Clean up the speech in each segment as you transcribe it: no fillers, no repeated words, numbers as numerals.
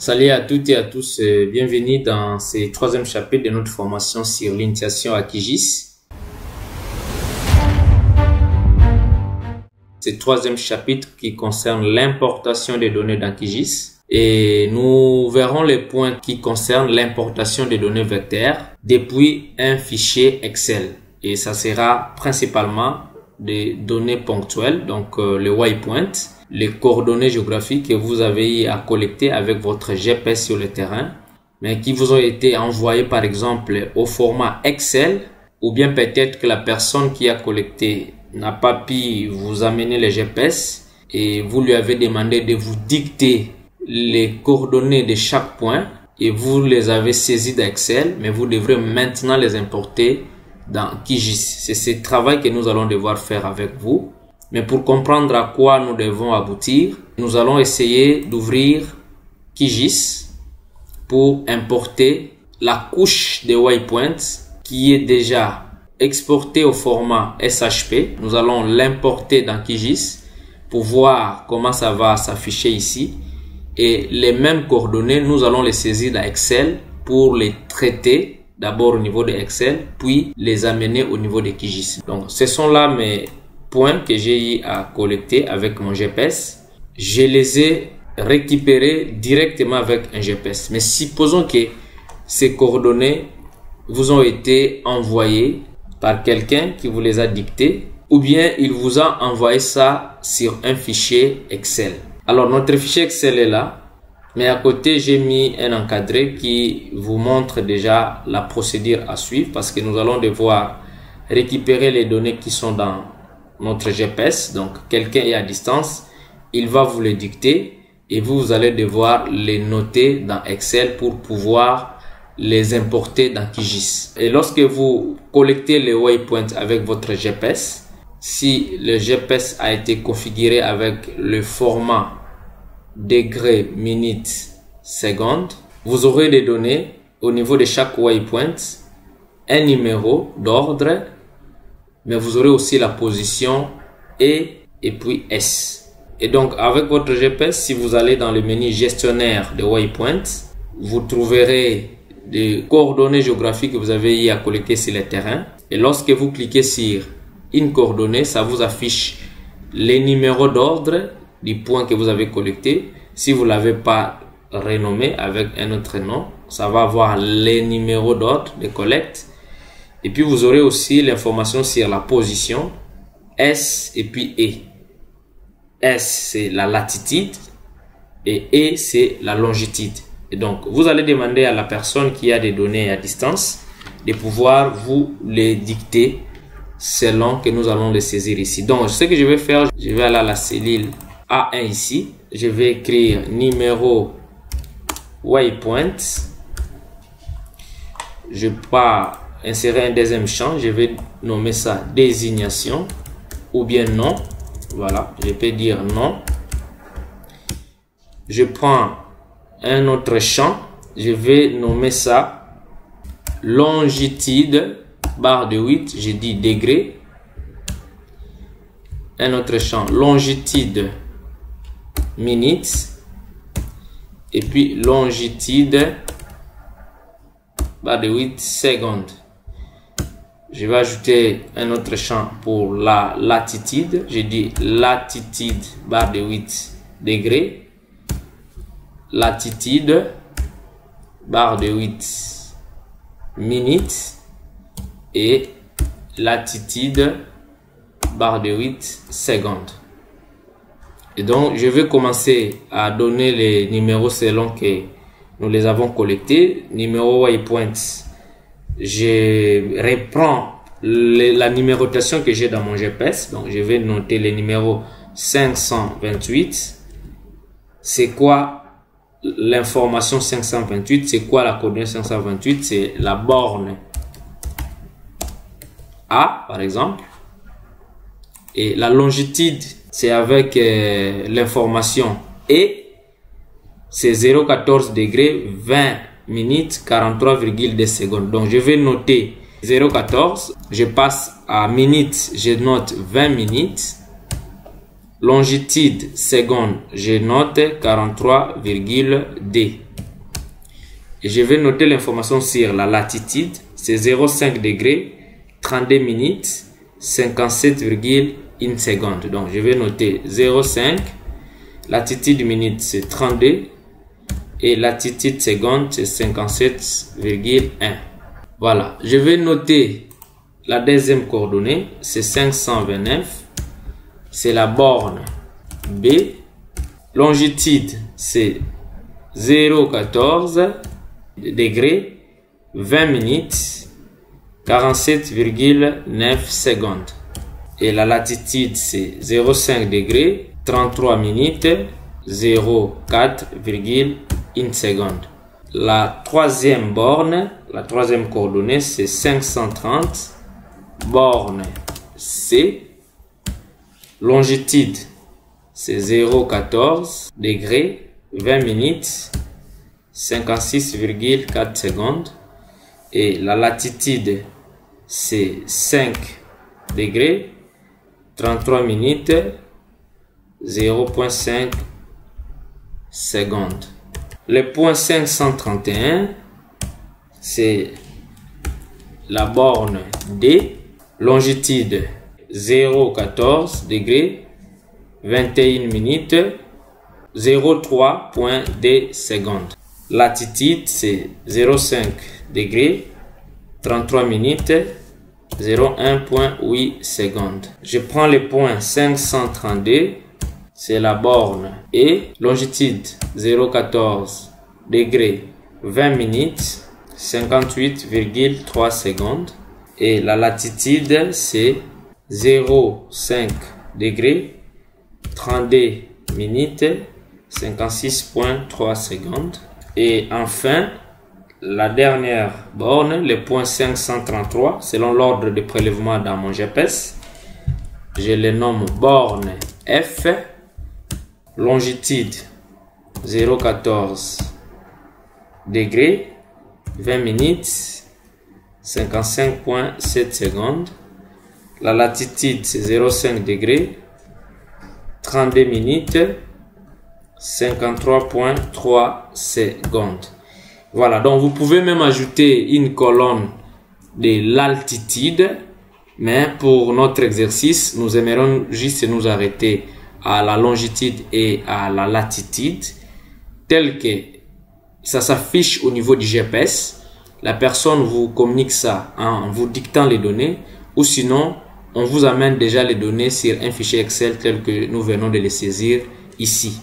Salut à toutes et à tous, bienvenue dans ce troisième chapitre de notre formation sur l'initiation à QGIS. Ce troisième chapitre qui concerne l'importation des données dans QGIS. Et nous verrons les points qui concernent l'importation des données vecteurs depuis un fichier Excel. Et ça sera principalement des données ponctuelles, donc les waypoints, les coordonnées géographiques que vous avez à collecter avec votre GPS sur le terrain, mais qui vous ont été envoyés par exemple au format Excel, ou bien peut-être que la personne qui a collecté n'a pas pu vous amener les GPS et vous lui avez demandé de vous dicter les coordonnées de chaque point et vous les avez saisis d'Excel, mais vous devrez maintenant les importer dans QGIS. C'est ce travail que nous allons devoir faire avec vous. Mais pour comprendre à quoi nous devons aboutir, nous allons essayer d'ouvrir QGIS pour importer la couche des waypoints qui est déjà exportée au format SHP. Nous allons l'importer dans QGIS pour voir comment ça va s'afficher ici. Et les mêmes coordonnées, nous allons les saisir dans Excel pour les traiter d'abord au niveau de Excel, puis les amener au niveau de QGIS. Donc, ce sont là mes points que j'ai eu à collecter avec mon GPS. Je les ai récupérés directement avec un GPS. Mais supposons que ces coordonnées vous ont été envoyées par quelqu'un qui vous les a dictées, ou bien il vous a envoyé ça sur un fichier Excel. Alors notre fichier Excel est là, mais à côté j'ai mis un encadré qui vous montre déjà la procédure à suivre, parce que nous allons devoir récupérer les données qui sont dans notre GPS. Donc quelqu'un est à distance, il va vous les dicter et vous allez devoir les noter dans Excel pour pouvoir les importer dans QGIS. Et lorsque vous collectez les waypoints avec votre GPS, si le GPS a été configuré avec le format degrés, minutes, secondes, vous aurez des données au niveau de chaque waypoint, un numéro d'ordre, mais vous aurez aussi la position et puis S. Et donc avec votre GPS, si vous allez dans le menu gestionnaire de waypoints, vous trouverez des coordonnées géographiques que vous avez eu à collecter sur le terrain. Et lorsque vous cliquez sur une coordonnée, ça vous affiche les numéros d'ordre du point que vous avez collecté. Si vous ne l'avez pas renommé avec un autre nom, ça va avoir les numéros d'ordre de collecte. Et puis vous aurez aussi l'information sur la position, S et puis E. S c'est la latitude et E c'est la longitude. Et donc vous allez demander à la personne qui a des données à distance de pouvoir vous les dicter selon que nous allons les saisir ici. Donc ce que je vais faire, je vais aller à la cellule A1 ici. Je vais écrire numéro waypoint. Je pars insérer un deuxième champ. Je vais nommer ça désignation ou bien nom. Voilà, je peux dire nom. Je prends un autre champ. Je vais nommer ça longitude, barre de 8. Je dis degré. Un autre champ longitude minutes et puis longitude barre de 8 secondes. Je vais ajouter un autre champ pour la latitude. Je dis latitude barre de 8 degrés, latitude barre de 8 minutes et latitude barre de 8 secondes. Et donc je vais commencer à donner les numéros selon que nous les avons collectés. Numéro waypoint, je reprends la numérotation que j'ai dans mon GPS. Donc je vais noter le numéro 528. C'est quoi l'information 528? C'est quoi la coordonnée 528? C'est la borne A par exemple. Et la longitude, c'est avec l'information E, c'est 0,14 degrés, 20 minutes, 43,2 secondes. Donc je vais noter 0,14, je passe à minutes, je note 20 minutes, Longitude seconde, je note 43,2. Et je vais noter l'information sur la latitude. C'est 0,5 degrés, 32 minutes, 57,1 secondes. Donc, je vais noter 0,5. Latitude minute, c'est 32. Et latitude seconde, c'est 57,1. Voilà. Je vais noter la deuxième coordonnée, c'est 529. C'est la borne B. Longitude, c'est 0,14 degrés, 20 minutes, 47,9 secondes. Et la latitude, c'est 0,5 degrés, 33 minutes, 0,4,1 seconde. La troisième borne, la troisième coordonnée, c'est 530. Borne C. Longitude, c'est 0,14 degrés, 20 minutes, 56,4 secondes. Et la latitude, c'est 5 degrés, 33 minutes, 0,5 secondes. Le point 531, c'est la borne D. Longitude 0,14 degrés, 21 minutes, 0,3,2 secondes. Latitude, c'est 0,5 degrés, 33 minutes, 0,1,8 secondes. Je prends le point 532, c'est la borne E. Longitude 0,14 degrés, 20 minutes, 58,3 secondes. Et la latitude, c'est 0,5 degrés, 32 minutes, 56,3 secondes. Et enfin, la dernière borne, le point 533, selon l'ordre de prélèvement dans mon GPS. Je le nomme borne F. Longitude 0,14 degrés, 20 minutes, 55,7 secondes. La latitude, c'est 0,5 degrés, 32 minutes, 53,3 secondes. Voilà, donc vous pouvez même ajouter une colonne de l'altitude, mais pour notre exercice, nous aimerons juste nous arrêter à la longitude et à la latitude, tel que ça s'affiche au niveau du GPS. La personne vous communique ça en vous dictant les données, ou sinon on vous amène déjà les données sur un fichier Excel tel que nous venons de les saisir ici.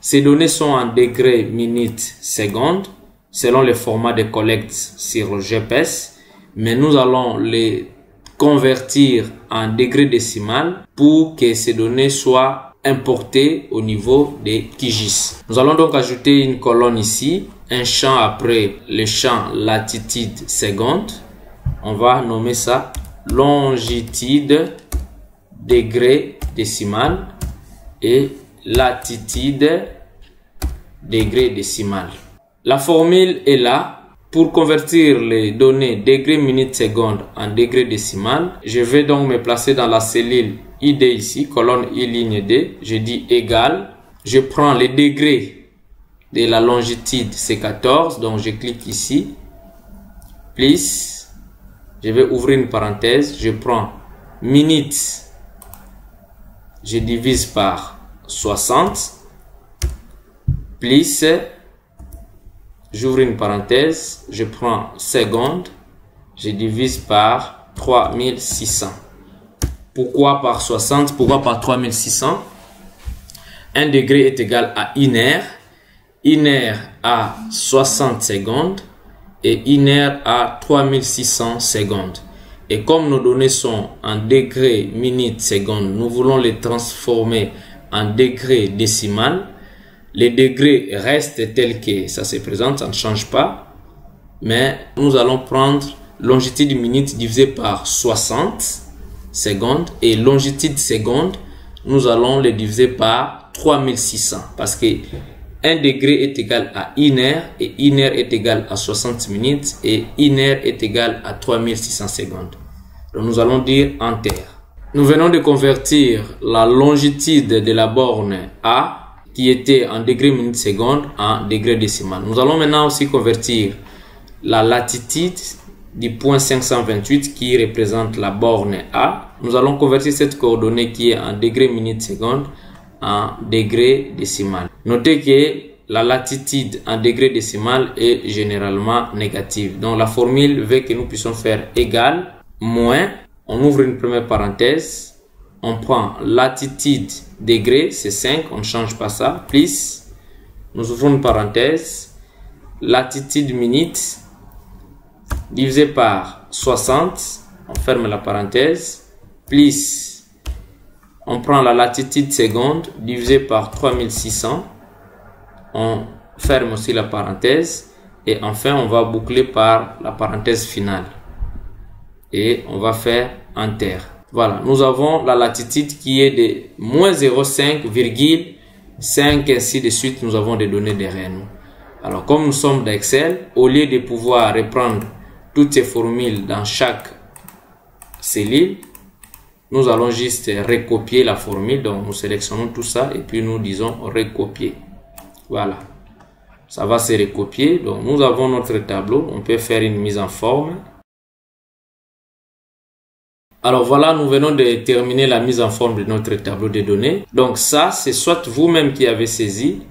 Ces données sont en degrés, minutes, secondes, selon le format de collecte sur le GPS, mais nous allons les convertir en degrés décimal pour que ces données soient importées au niveau de QGIS. Nous allons donc ajouter une colonne ici, un champ après le champ latitude seconde. On va nommer ça longitude degré décimal et latitude degré décimal. La formule est là. Pour convertir les données degrés, minutes, secondes en degrés décimal, je vais donc me placer dans la cellule ID ici, colonne I ligne D. Je dis égal. Je prends les degrés de la longitude, c'est 14. Donc je clique ici. Plus. Je vais ouvrir une parenthèse. Je prends minutes. Je divise par 60. Plus. J'ouvre une parenthèse, je prends secondes, je divise par 3600. Pourquoi par 60? Pourquoi par 3600? 1 degré est égal à 1 heure. 1 heure à 60 secondes et 1 heure à 3600 secondes. Et comme nos données sont en degrés, minutes, secondes, nous voulons les transformer en degrés décimal. Les degrés restent tels que ça se présente, ça ne change pas. Mais nous allons prendre longitude minute divisé par 60 secondes. Et longitude seconde, nous allons le diviser par 3600. Parce que 1 degré est égal à 1 heure. Et 1 heure est égal à 60 minutes. Et 1 heure est égal à 3600 secondes. Donc nous allons dire Enter. Nous venons de convertir la longitude de la borne A, qui était en degrés minutes secondes en degrés décimal. Nous allons maintenant aussi convertir la latitude du point 528 qui représente la borne A. Nous allons convertir cette coordonnée qui est en degrés minutes secondes en degrés décimal. Notez que la latitude en degrés décimal est généralement négative. Donc la formule veut que nous puissions faire égal, moins, on ouvre une première parenthèse, on prend latitude degré, c'est 5, on ne change pas ça, plus, nous ouvrons une parenthèse, latitude minute divisé par 60, on ferme la parenthèse, plus, on prend la latitude seconde divisé par 3600, on ferme aussi la parenthèse et enfin on va boucler par la parenthèse finale et on va faire enter. Voilà, nous avons la latitude qui est de moins 0,5,5 ainsi de suite. Nous avons des données derrière nous. Alors comme nous sommes dans Excel, au lieu de pouvoir reprendre toutes ces formules dans chaque cellule, nous allons juste recopier la formule. Donc nous sélectionnons tout ça et puis nous disons recopier. Voilà, ça va se recopier. Donc nous avons notre tableau, on peut faire une mise en forme. Alors voilà, nous venons de terminer la mise en forme de notre tableau de données. Donc ça, c'est soit vous-même qui avez saisi,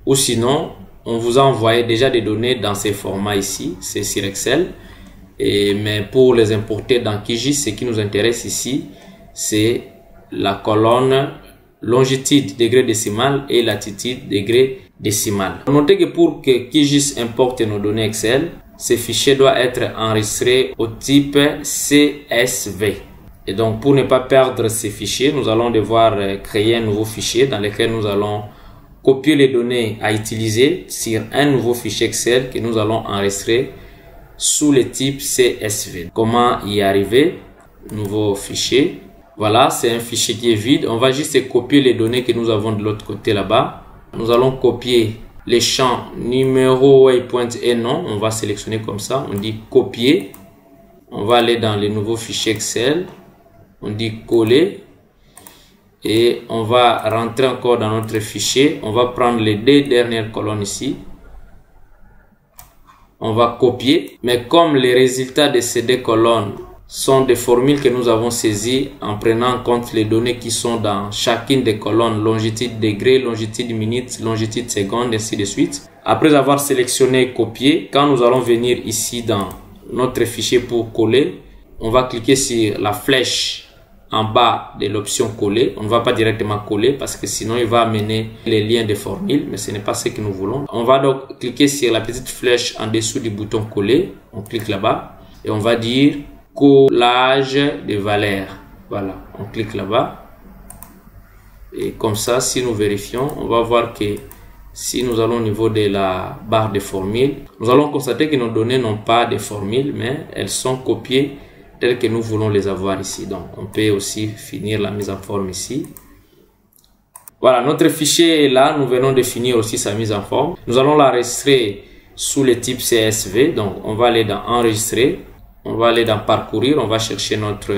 ou sinon, on vous a envoyé déjà des données dans ces formats ici, c'est sur Excel. Mais pour les importer dans QGIS, ce qui nous intéresse ici, c'est la colonne longitude degré décimal et latitude degré décimal. Notez que pour que QGIS importe nos données Excel, ces fichiers doivent être enregistrés au type CSV. Et donc, pour ne pas perdre ces fichiers, nous allons devoir créer un nouveau fichier dans lequel nous allons copier les données à utiliser sur un nouveau fichier Excel que nous allons enregistrer sous le type CSV. Comment y arriver? Nouveau fichier. Voilà, c'est un fichier qui est vide. On va juste copier les données que nous avons de l'autre côté là-bas. Nous allons copier les champs numéro, waypoint et nom. On va sélectionner comme ça. On dit copier. On va aller dans les nouveaux fichiers Excel. On dit coller et on va rentrer encore dans notre fichier. On va prendre les deux dernières colonnes ici. On va copier. Mais comme les résultats de ces deux colonnes sont des formules que nous avons saisies en prenant en compte les données qui sont dans chacune des colonnes, longitude degré, longitude minute, longitude seconde, ainsi de suite. Après avoir sélectionné et copié, quand nous allons venir ici dans notre fichier pour coller, on va cliquer sur la flèche en bas de l'option coller. On ne va pas directement coller parce que sinon il va amener les liens de formules, mais ce n'est pas ce que nous voulons. On va donc cliquer sur la petite flèche en dessous du bouton coller. On clique là-bas et on va dire collage de valeurs. Voilà, on clique là-bas et comme ça, si nous vérifions, on va voir que si nous allons au niveau de la barre de formules, nous allons constater que nos données n'ont pas de formules, mais elles sont copiées telles que nous voulons les avoir ici. Donc on peut aussi finir la mise en forme ici. Voilà, notre fichier est là. Nous venons de finir aussi sa mise en forme. Nous allons l'enregistrer sous le type CSV. Donc on va aller dans enregistrer, on va aller dans parcourir, on va chercher notre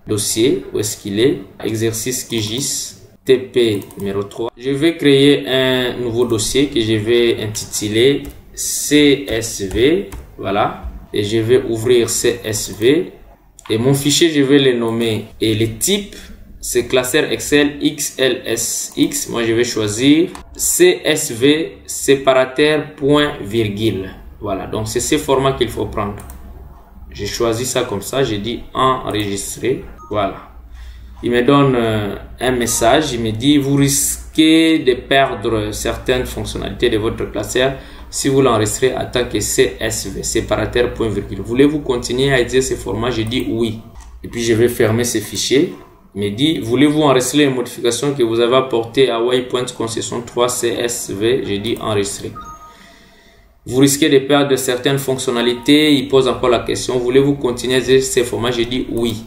dossier. Où est-ce qu'il est? Exercice QGIS TP numéro 3. Je vais créer un nouveau dossier que je vais intituler CSV. Voilà. Et je vais ouvrir CSV et mon fichier je vais le nommer et le type c'est classeur Excel XLSX. Moi je vais choisir CSV séparateur point virgule. Voilà, donc c'est ce format qu'il faut prendre. J'ai choisi ça comme ça, j'ai dit enregistrer. Voilà, il me donne un message, il me dit vous risquez de perdre certaines fonctionnalités de votre classeur si vous l'enregistrez en tant que CSV, séparateur point virgule. Voulez-vous continuer à utiliser ce format? Je dis oui. Et puis je vais fermer ce fichier. Il me dit, voulez-vous enregistrer les modifications que vous avez apportées à Waypoint concession 3 CSV? Je dis enregistrer. Vous risquez de perdre certaines fonctionnalités. Il pose encore la question, voulez-vous continuer à utiliser ce format? Je dis oui.